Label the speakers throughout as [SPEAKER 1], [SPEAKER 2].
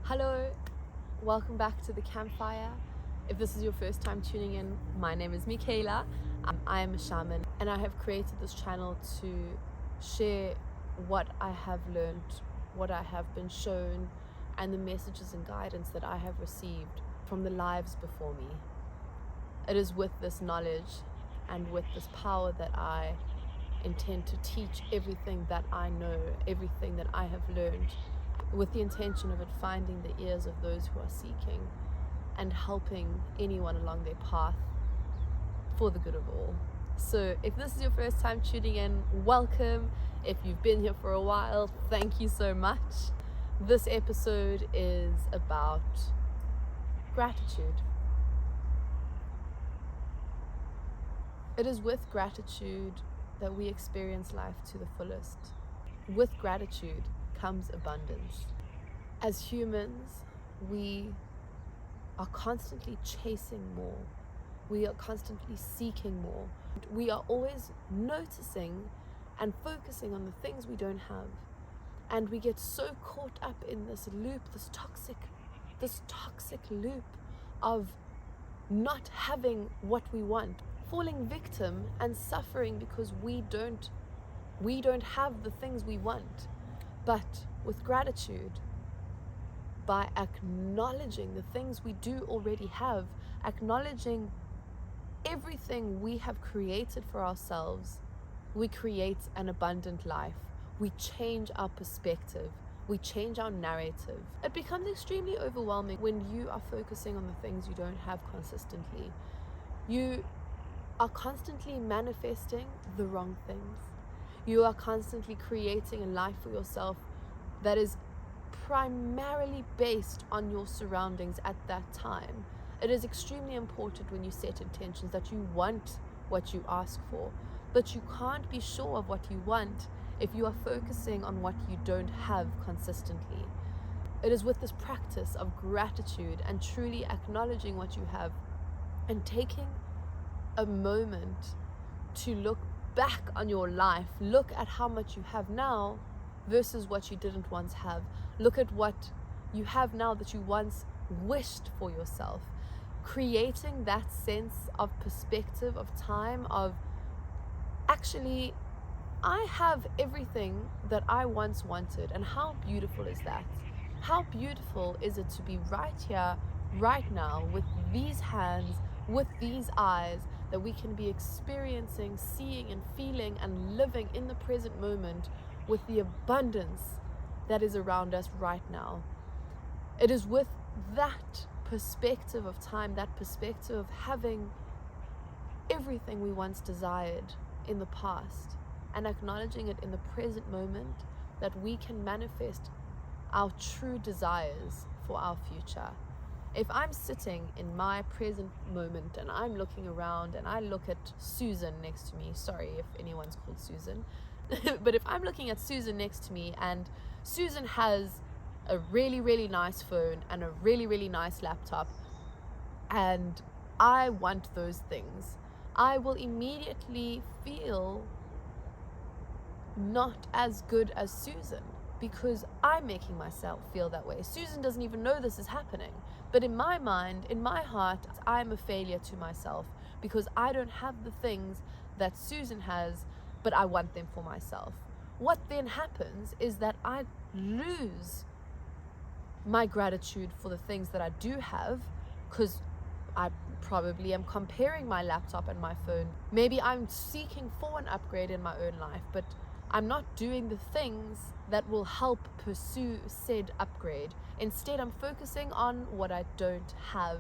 [SPEAKER 1] Hello, welcome back to the campfire. If this is your first time tuning in, my name is Michaela. I am a shaman and I have created this channel to share what I have learned, what I have been shown, and the messages and guidance that I have received from the lives before me. It is with this knowledge and with this power that I intend to teach everything that I know, everything that I have learned, with the intention of it finding the ears of those who are seeking and helping anyone along their path for the good of all. So if this is your first time tuning in, welcome. If you've been here for a while, thank you so much. This episode is about gratitude. It is with gratitude that we experience life to the fullest. With gratitude comes abundance. As humans, we are constantly chasing more. We are constantly seeking more. We are always noticing and focusing on the things we don't have. And we get so caught up in this loop, this toxic loop of not having what we want, falling victim and suffering because we don't have the things we want. But with gratitude, by acknowledging the things we do already have, acknowledging everything we have created for ourselves, we create an abundant life. We change our perspective. We change our narrative. It becomes extremely overwhelming when you are focusing on the things you don't have consistently. You are constantly manifesting the wrong things. You are constantly creating a life for yourself that is primarily based on your surroundings at that time. It is extremely important when you set intentions that you want what you ask for, but you can't be sure of what you want if you are focusing on what you don't have consistently. It is with this practice of gratitude and truly acknowledging what you have and taking a moment to look back on your life, look at how much you have now versus what you didn't once have. Look at what you have now that you once wished for yourself. Creating that sense of perspective, of time, of actually, I have everything that I once wanted. And how beautiful is that? How beautiful is it to be right here, right now, with these hands, with these eyes, that we can be experiencing, seeing and feeling and living in the present moment with the abundance that is around us right now. It is with that perspective of time, that perspective of having everything we once desired in the past and acknowledging it in the present moment, that we can manifest our true desires for our future. If I'm sitting in my present moment and I'm looking around and I look at Susan next to me, sorry if anyone's called Susan, but if I'm looking at Susan next to me and Susan has a really, really nice phone and a really, really nice laptop and I want those things, I will immediately feel not as good as Susan because I'm making myself feel that way. Susan doesn't even know this is happening. But in my mind, in my heart, I'm a failure to myself because I don't have the things that Susan has, but I want them for myself. What then happens is that I lose my gratitude for the things that I do have because I probably am comparing my laptop and my phone. Maybe I'm seeking for an upgrade in my own life, but I'm not doing the things that will help pursue said upgrade. Instead, I'm focusing on what I don't have,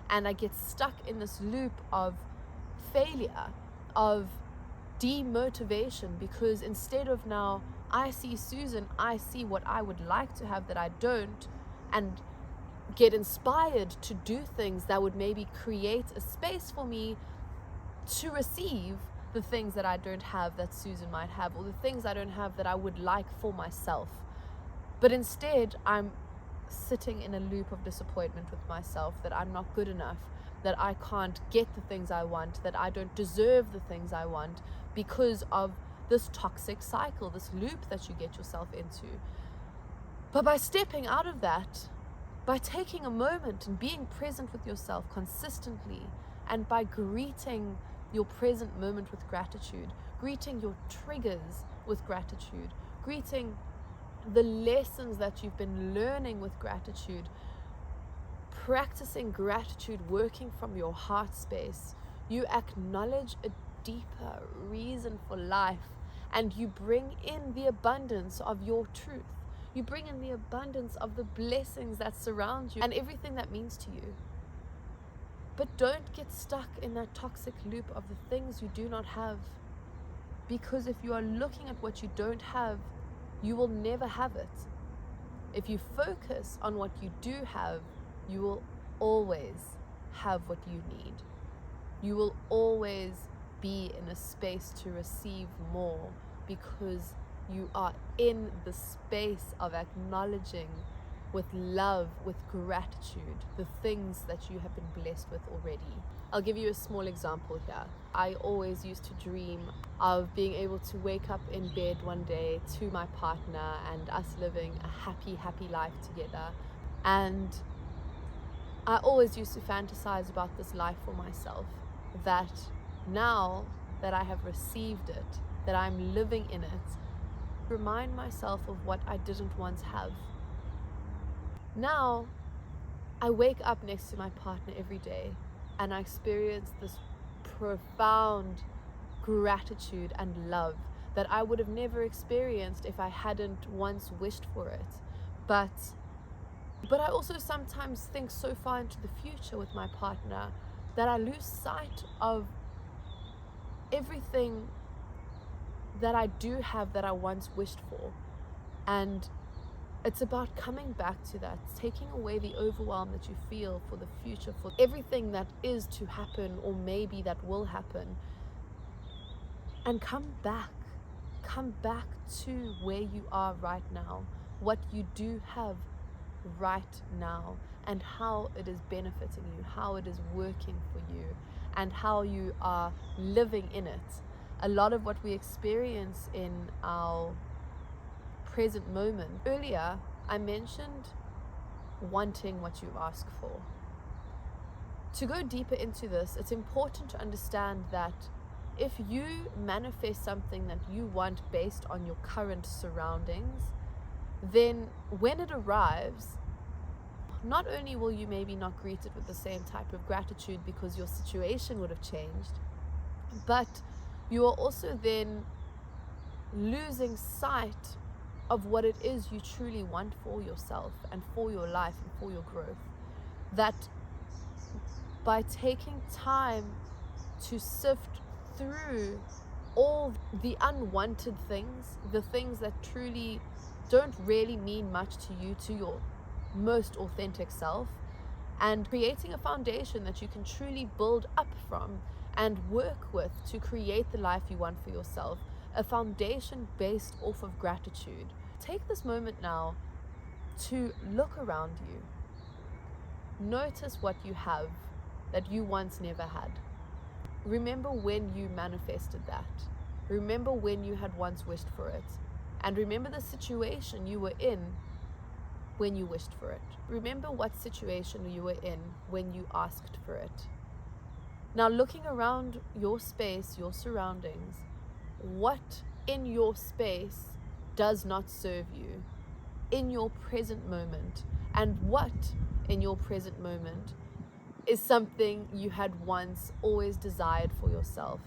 [SPEAKER 1] and I get stuck in this loop of failure, of demotivation, because instead of now I see Susan, I see what I would like to have that I don't, and get inspired to do things that would maybe create a space for me to receive the things that I don't have that Susan might have, or the things I don't have that I would like for myself. But instead, I'm sitting in a loop of disappointment with myself, that I'm not good enough, that I can't get the things I want, that I don't deserve the things I want because of this toxic cycle, this loop that you get yourself into. But by stepping out of that By taking a moment and being present with yourself consistently, and by greeting your present moment with gratitude, greeting your triggers with gratitude, greeting the lessons that you've been learning with gratitude, practicing gratitude, working from your heart space, you acknowledge a deeper reason for life, and you bring in the abundance of your truth. You bring in the abundance of the blessings that surround you and everything that means to you. But don't get stuck in that toxic loop of the things you do not have. Because if you are looking at what you don't have, you will never have it. If you focus on what you do have, you will always have what you need. You will always be in a space to receive more, because you are in the space of acknowledging with love, with gratitude, the things that you have been blessed with already. I'll give you a small example here. I always used to dream of being able to wake up in bed one day to my partner and us living a happy life together. And I always used to fantasize about this life for myself, that now that I have received it, that I'm living in it, remind myself of what I didn't once have. Now, I wake up next to my partner every day and I experience this profound gratitude and love that I would have never experienced if I hadn't once wished for it. But I also sometimes think so far into the future with my partner that I lose sight of everything that I do have that I once wished for. And it's about coming back to that, taking away the overwhelm that you feel for the future, for everything that is to happen or maybe that will happen, and come back to where you are right now, what you do have right now, and how it is benefiting you, how it is working for you, and how you are living in it. A lot of what we experience in our present moment. Earlier, I mentioned wanting what you ask for. To go deeper into this, it's important to understand that if you manifest something that you want based on your current surroundings, then when it arrives, not only will you maybe not greet it with the same type of gratitude because your situation would have changed, but you are also then losing sight of what it is you truly want for yourself and for your life and for your growth. That by taking time to sift through all the unwanted things, the things that truly don't really mean much to you, to your most authentic self, and creating a foundation that you can truly build up from and work with to create the life you want for yourself, a foundation based off of gratitude. Take this moment now to look around you. Notice what you have that you once never had. Remember when you manifested that. Remember when you had once wished for it. And remember the situation you were in when you wished for it. Remember what situation you were in when you asked for it. Now, looking around your space, your surroundings, what in your space does not serve you in your present moment, and what in your present moment is something you had once always desired for yourself,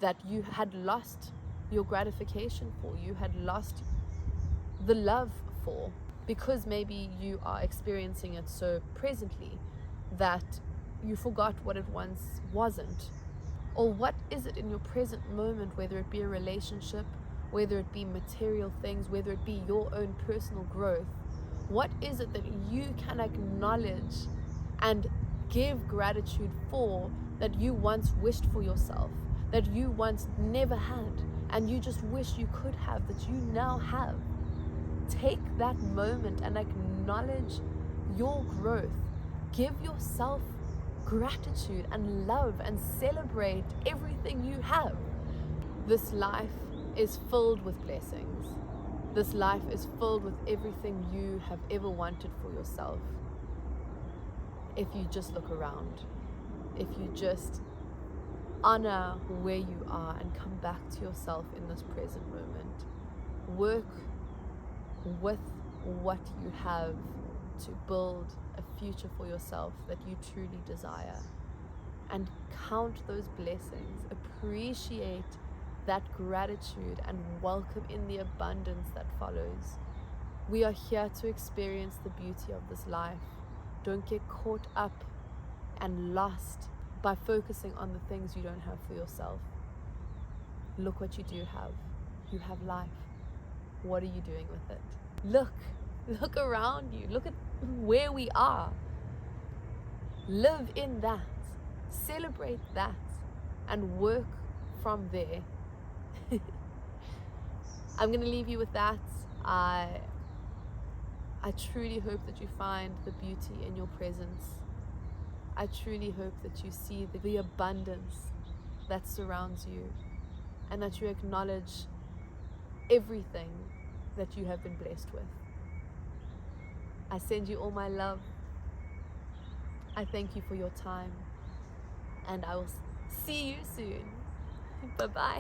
[SPEAKER 1] that you had lost your gratification for, you had lost the love for, because maybe you are experiencing it so presently that you forgot what it once wasn't. Or what is it in your present moment, whether it be a relationship, whether it be material things, whether it be your own personal growth, what is it that you can acknowledge and give gratitude for, that you once wished for yourself, that you once never had, and you just wish you could have, that you now have? Take that moment and acknowledge your growth. Give yourself gratitude and love and celebrate everything you have. This life is filled with blessings. This life is filled with everything you have ever wanted for yourself. if you just look around, if you just honor where you are and come back to yourself in this present moment. Work with what you have to build a future for yourself that you truly desire, and count those blessings, appreciate that gratitude, and welcome in the abundance that follows. We are here to experience the beauty of this life. Don't get caught up and lost by focusing on the things you don't have for yourself. Look what you do have. You have life. What are you doing with it? Look around you. Look at where we are. Live in that. Celebrate that and work from there. I'm going to leave you with that. I truly hope that you find the beauty in your presence. I truly hope that you see the abundance that surrounds you, and that you acknowledge everything that you have been blessed with. I send you all my love. I thank you for your time, and I will see you soon. Bye-bye.